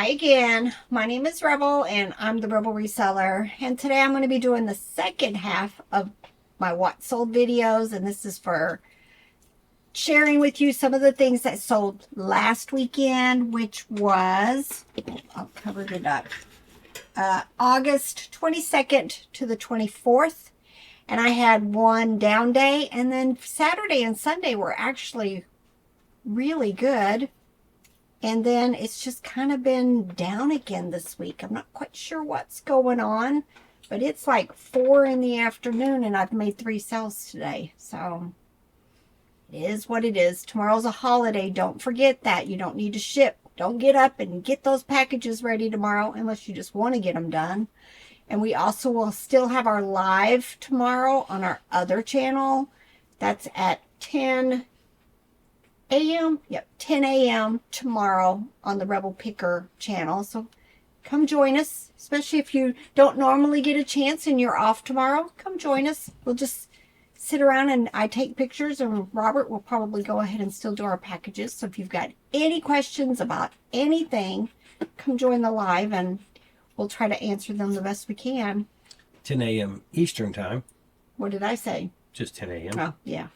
Hi again. My name is Rebel and I'm the Rebel Reseller. And today I'm going to be doing the second half of my what sold videos. And this is for sharing with you some of the things that sold last weekend, which was, I'll cover it up, August 22nd to the 24th. And I had one down day, and then Saturday and Sunday were actually really good. And then it's just kind of been down again this week. I'm not quite sure what's going on, but it's like 4 in the afternoon and I've made 3 sales today. So it is what it is. Tomorrow's a holiday. Don't forget that. You don't need to ship. Don't get up and get those packages ready tomorrow unless you just want to get them done. And we also will still have our live tomorrow on our other channel. That's at 10 a.m. Yep, 10 a.m. tomorrow on the Rebel Picker channel. So come join us, especially if you don't normally get a chance and you're off tomorrow. Come join us. We'll just sit around and I take pictures, and Robert will probably go ahead and still do our packages. So if you've got any questions about anything, come join the live and we'll try to answer them the best we can. 10 a.m. Eastern time. What did I say? Just 10 a.m. Oh, yeah.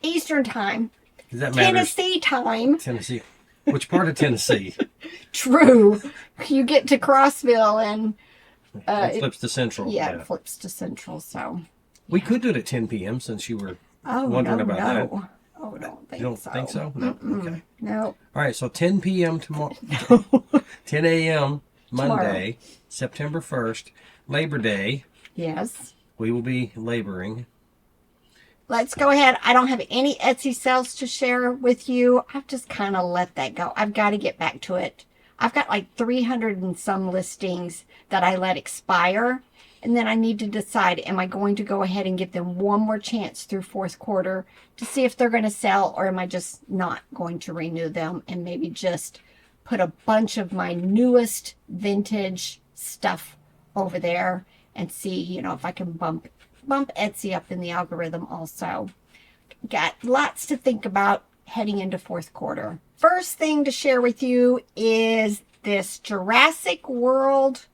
Eastern time. Does that matter? Tennessee time. Tennessee. Which part of Tennessee? True. You get to Crossville and... it flips to Central. Yeah, it flips to Central, so... We could do it at 10 p.m. since you were wondering about that. Oh, don't think so. You don't think so? No? Okay. No. All right, so 10 p.m. tomorrow. 10 a.m. Monday, September 1st, Labor Day. Yes. We will be laboring. Let's go ahead. I don't have any Etsy sales to share with you. I've just kind of let that go. I've got to get back to it. I've got like 300 and some listings that I let expire. And then I need to decide, am I going to go ahead and give them one more chance through fourth quarter to see if they're going to sell, or am I just not going to renew them and maybe just put a bunch of my newest vintage stuff over there and see, you know, if I can bump Etsy up in the algorithm also. Got lots to think about heading into fourth quarter. First thing to share with you is this Jurassic World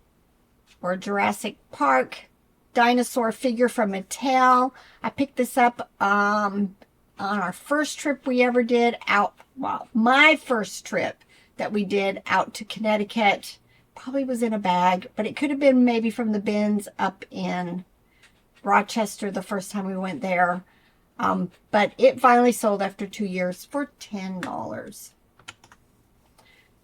or Jurassic Park dinosaur figure from Mattel. I picked this up on our first trip we ever did out. Well, my first trip that we did out to Connecticut. Probably was in a bag, but it could have been maybe from the bins up in Rochester the first time we went there. But it finally sold after 2 years for $10.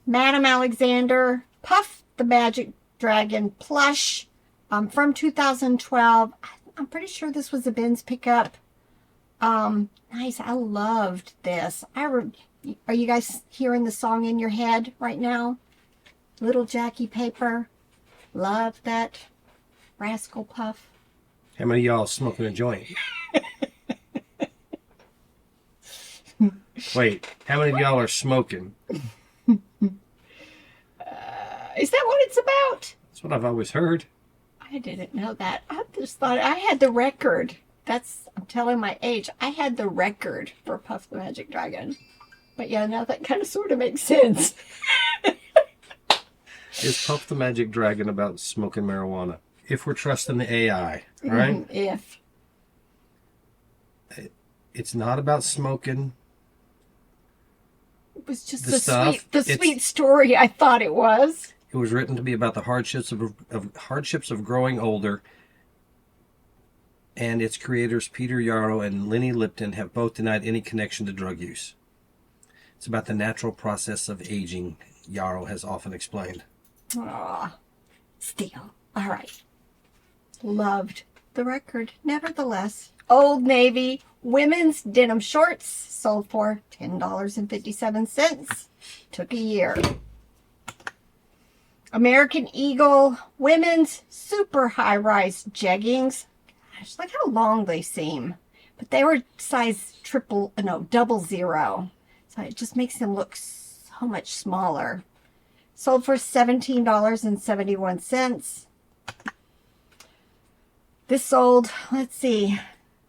Madam Alexander Puff the Magic Dragon plush from 2012. I'm pretty sure this was a bins pickup. Nice. I loved this. Are you guys hearing the song in your head right now? Little Jackie Paper. Love that Rascal Puff. How many of y'all smoking a joint? Wait, how many of y'all are smoking? Is that what it's about? That's what I've always heard. I didn't know that. I just thought I had the record. I'm telling my age. I had the record for Puff the Magic Dragon. But yeah, now that kind of sort of makes sense. Is Puff the Magic Dragon about smoking marijuana? If we're trusting the AI, right? If. It's not about smoking. It was just the sweet story I thought it was. It was written to be about the hardships of growing older. And its creators, Peter Yarrow and Lenny Lipton, have both denied any connection to drug use. It's about the natural process of aging, Yarrow has often explained. Aw, still. All right. Loved the record. Nevertheless, Old Navy women's denim shorts sold for $10.57. Took a year. American Eagle women's super high-rise jeggings. Gosh, look how long they seem. But they were size 000. So it just makes them look so much smaller. Sold for $17.71. This sold, let's see,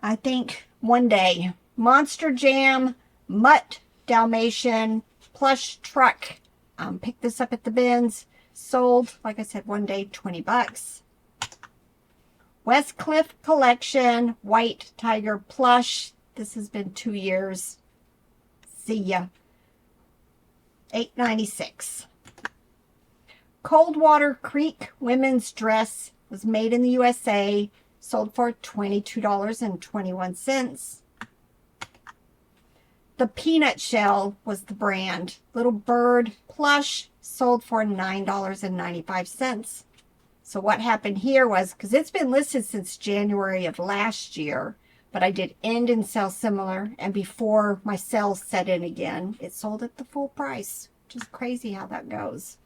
I think one day. Monster Jam Mutt Dalmatian plush truck. Picked this up at the bins. Sold, like I said, one day, 20 bucks. Westcliff Collection, White Tiger Plush. This has been 2 years. See ya. $8.96. Coldwater Creek Women's Dress was made in the USA. Sold for $22.21. The Peanut Shell was the brand. Little Bird Plush sold for $9.95. So what happened here was, because it's been listed since January of last year, but I did end and sell similar, and before my sales set in again, it sold at the full price, which is crazy how that goes.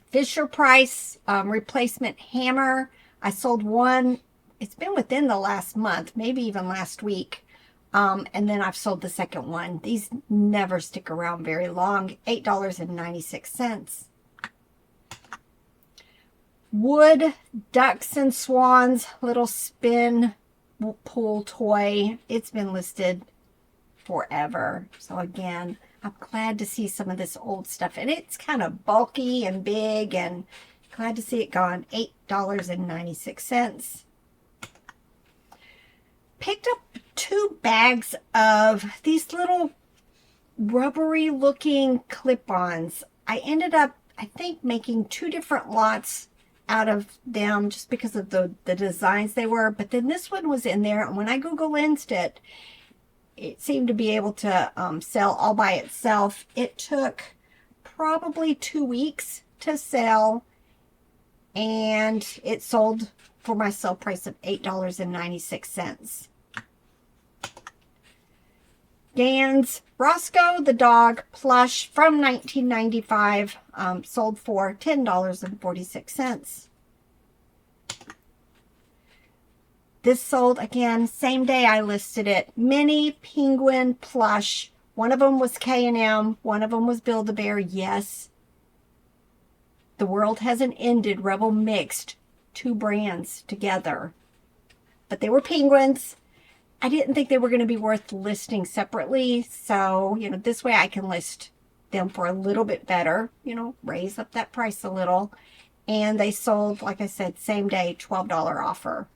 Fisher Price replacement hammer. I sold one. It's been within the last month, maybe even last week. And then I've sold the second one. These never stick around very long. $8.96. Wood Ducks and Swans little spin pool toy. It's been listed forever. So again, I'm glad to see some of this old stuff. And it's kind of bulky and big, and glad to see it gone. $8.96. Picked up 2 bags of these little rubbery looking clip-ons. I ended up, I think, making 2 different lots out of them just because of the designs they were. But then this one was in there, and when I Google Lensed it, it seemed to be able to sell all by itself. It took probably 2 weeks to sell, and it sold for my sale price of $8.96. Gans Roscoe the Dog plush from 1995 sold for $10.46. This sold again same day I listed it. Mini Penguin plush. One of them was K&M. One of them was Build-A-Bear. Yes, the world hasn't ended. Rebel mixed 2 brands together, but they were penguins. I didn't think they were going to be worth listing separately. So, this way I can list them for a little bit better, raise up that price a little. And they sold, like I said, same day, $12 offer.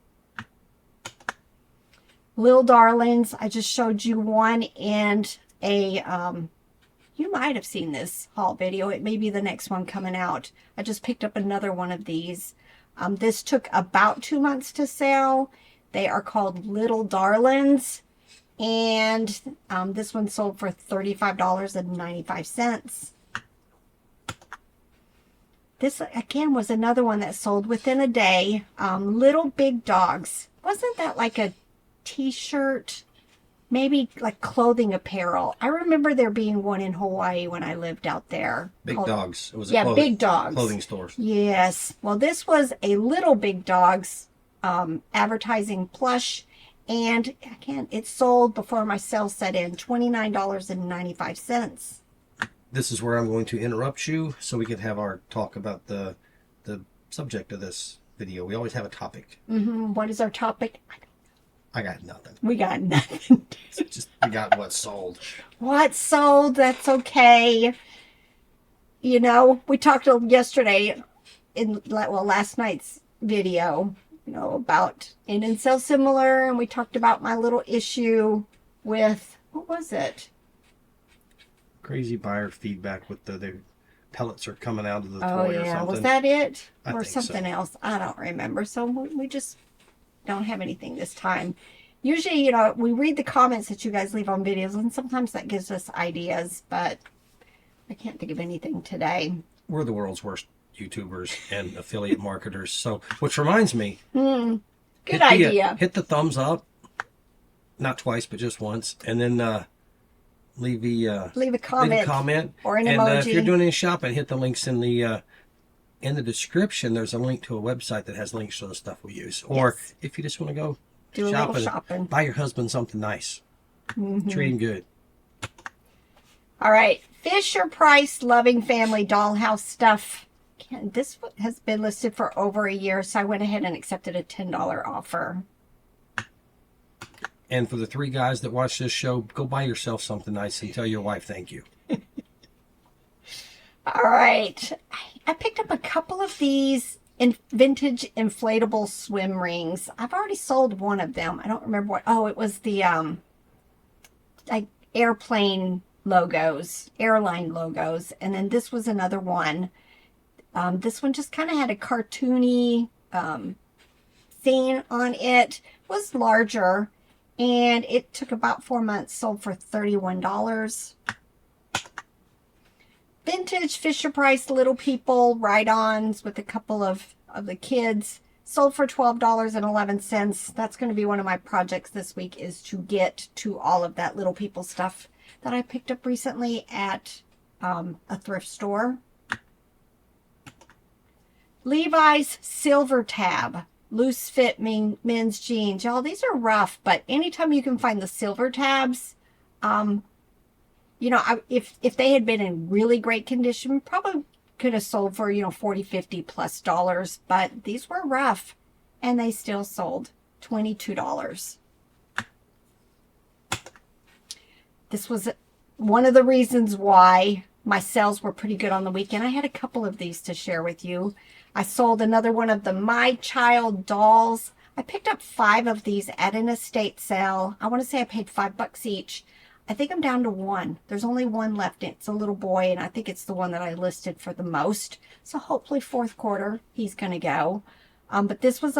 Lil Darlings, I just showed you one in a, you might have seen this haul video. It may be the next one coming out. I just picked up another one of these. This took about 2 months to sell. They are called Little Darlings, and this one sold for $35.95. This, again, was another one that sold within a day. Little Big Dogs. Wasn't that like a t-shirt? Maybe like clothing apparel. I remember there being one in Hawaii when I lived out there. Big Dogs. It was a Big Dogs. Clothing stores. Yes. Well, this was a Little Big Dogs advertising plush, and again, it sold before my sale set in, $29.95. This is where I'm going to interrupt you so we can have our talk about the subject of this video. We always have a topic. What is our topic? I got nothing. We got nothing. We got what's sold. What's sold? That's okay. We talked yesterday in last night's video, about in and sell similar, and we talked about my little issue with, what was it? Crazy buyer feedback with the pellets are coming out of the toy Oh or yeah, something. was that it? Or think so. something else? I don't remember. So we just don't have anything this time. Usually, we read the comments that you guys leave on videos, and sometimes that gives us ideas, but I can't think of anything today. We're the world's worst YouTubers and affiliate marketers. So, which reminds me, Good idea. Hit the thumbs up, not twice, but just once, and then leave a comment or an and, emoji. if you're doing any shopping, hit the links in the description. There's a link to a website that has links to the stuff we use. Or if you just want to go do a little shopping, buy your husband something nice. Treat him good. All right, Fisher Price Loving Family Dollhouse stuff. This has been listed for over a year, so I went ahead and accepted a $10 offer. And for the 3 guys that watch this show, go buy yourself something nice and tell your wife thank you. All right. I picked up a couple of these in vintage inflatable swim rings. I've already sold one of them. I don't remember what. Oh, it was the like airplane logos, airline logos. And then this was another one. This one just kind of had a cartoony thing on it. It was larger, and it took about 4 months, sold for $31. Vintage Fisher Price Little People ride-ons with a couple of the kids, sold for $12.11. That's going to be one of my projects this week, is to get to all of that Little People stuff that I picked up recently at a thrift store. Levi's Silver Tab loose fit men's jeans. Y'all, these are rough, but anytime you can find the silver tabs, you know, if they had been in really great condition, probably could have sold for, you know, 40, 50 plus dollars, but these were rough and they still sold $22. This was one of the reasons why my sales were pretty good on the weekend. I had a couple of these to share with you. I sold another one of the My Child dolls. I picked up 5 of these at an estate sale. I want to say I paid $5 each. I think I'm down to 1. There's only 1 left. It's a little boy, and I think it's the one that I listed for the most. So hopefully fourth quarter, he's going to go. But this was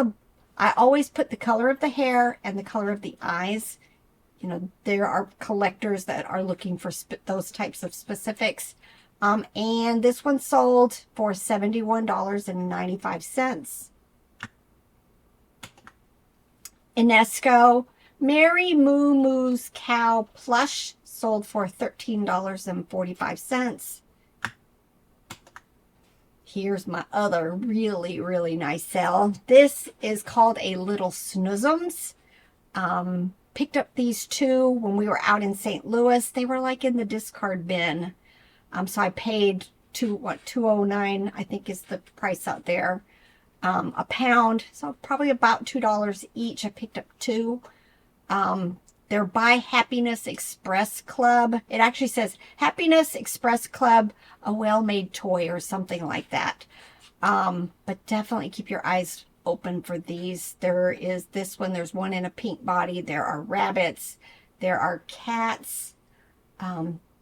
I always put the color of the hair and the color of the eyes. You know, there are collectors that are looking for those types of specifics. And this one sold for $71.95. Inesco Mary Moo Moo's Cow Plush sold for $13.45. Here's my other really, really nice sale. This is called a Little Snoozums. Picked up these 2 when we were out in St. Louis. They were like in the discard bin. So I paid $2.09, I think is the price out there. A pound, so probably about $2 each. I picked up 2. They're by Happiness Express Club. It actually says Happiness Express Club, a well-made toy or something like that. But definitely keep your eyes open for these. There is this one. There's one in a pink body. There are rabbits. There are cats.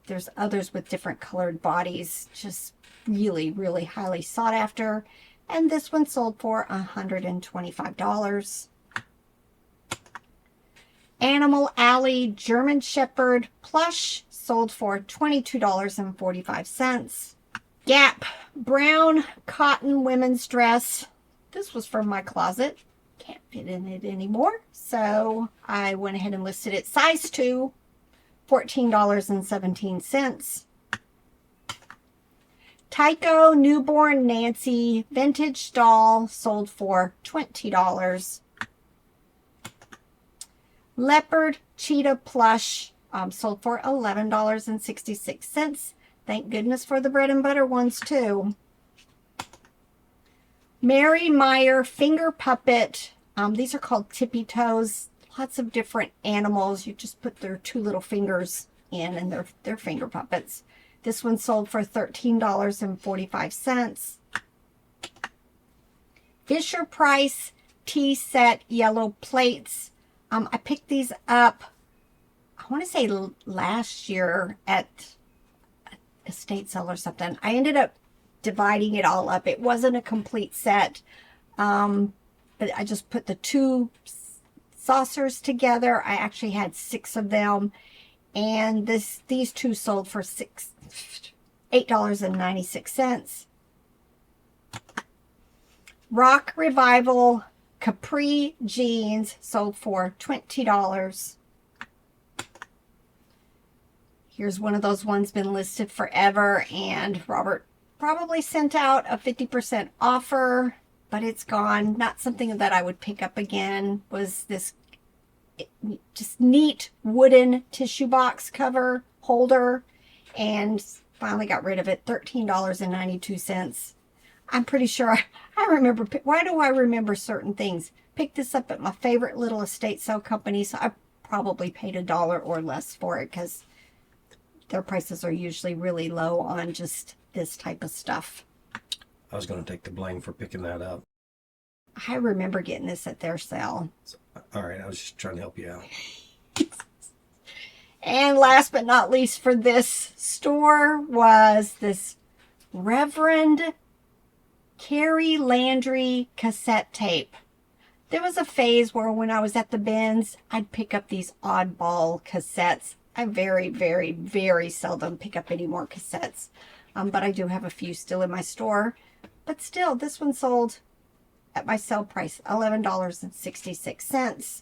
There's others with different colored bodies. Just really, really highly sought after. And this one sold for $125. Animal Alley German Shepherd plush sold for $22.45. Gap brown cotton women's dress. This was from my closet. Can't fit in it anymore. So I went ahead and listed it size 2, $14.17. Tycho Newborn Nancy vintage doll sold for $20. Leopard Cheetah plush sold for $11.66. Thank goodness for the bread and butter ones too. Mary Meyer finger puppet. These are called tippy toes. Lots of different animals. You just put their 2 little fingers in and they're finger puppets. This one sold for $13.45. Fisher Price tea set yellow plates. I picked these up, I want to say last year at estate sale or something. I ended up dividing it all up. It wasn't a complete set, but I just put the 2 saucers together. I actually had 6 of them, and these 2 sold for $8.96. Rock Revival Capri jeans sold for $20. Here's one of those ones been listed forever, and Robert probably sent out a 50% offer, but it's gone. Not something that I would pick up again. Was this just neat wooden tissue box cover holder, and finally got rid of it. $13.92. I'm pretty sure I remember. Why do I remember certain things? Picked this up at my favorite little estate sale company, so I probably paid $1 or less for it because their prices are usually really low on just this type of stuff. I was going to take the blame for picking that up. I remember getting this at their sale. All right, I was just trying to help you out. And last but not least for this store was this Reverend Carrie Landry cassette tape. There was a phase where when I was at the bins, I'd pick up these oddball cassettes. I very, very, very seldom pick up any more cassettes. But I do have a few still in my store. But still, this one sold at my sale price, $11.66.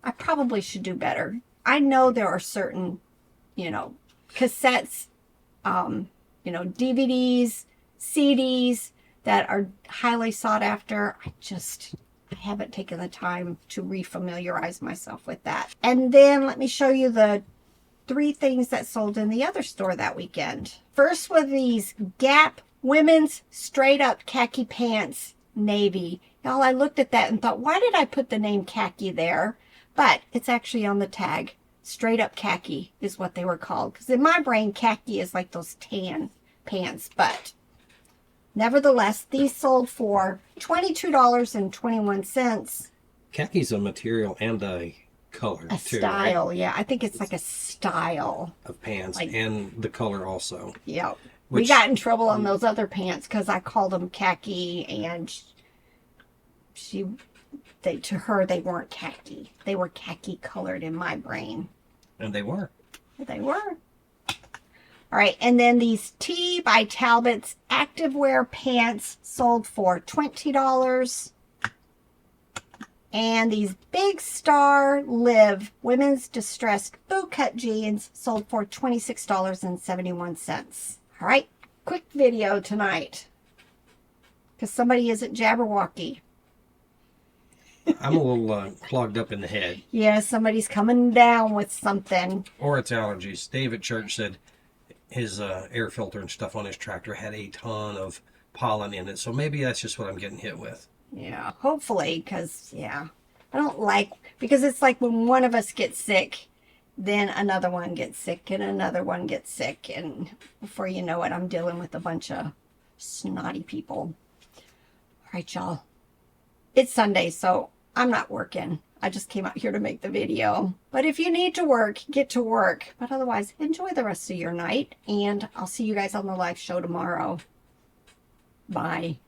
I probably should do better. I know there are certain, cassettes, DVDs, CDs that are highly sought after. I haven't taken the time to refamiliarize myself with that. And then let me show you the 3 things that sold in the other store that weekend. First were these Gap women's straight up khaki pants, navy. Y'all, I looked at that and thought, why did I put the name khaki there? But it's actually on the tag. Straight up khaki is what they were called. Because in my brain, khaki is like those tan pants. But nevertheless, these sold for $22.21. Khaki's a material and a color, A too, style, right? yeah. I think it's like a style. Of pants, Like, and the color also. Yep. We Which- got in trouble on those other pants because I called them khaki, and to her, they weren't khaki. They were khaki colored in my brain. And they were. They were. All right, and then these T by Talbot's activewear pants sold for $20. And these Big Star Live women's distressed bootcut jeans sold for $26.71. All right, quick video tonight because somebody isn't Jabberwocky. I'm a little clogged up in the head. Yeah, somebody's coming down with something. Or it's allergies. Dave at church said his air filter and stuff on his tractor had a ton of pollen in it. So maybe that's just what I'm getting hit with. Yeah, hopefully, because, I don't like, because it's like when one of us gets sick, then another one gets sick, and another one gets sick, and before you know it, I'm dealing with a bunch of snotty people. All right, y'all. It's Sunday, so I'm not working. I just came out here to make the video. But if you need to work, get to work. But otherwise, enjoy the rest of your night, and I'll see you guys on the live show tomorrow. Bye.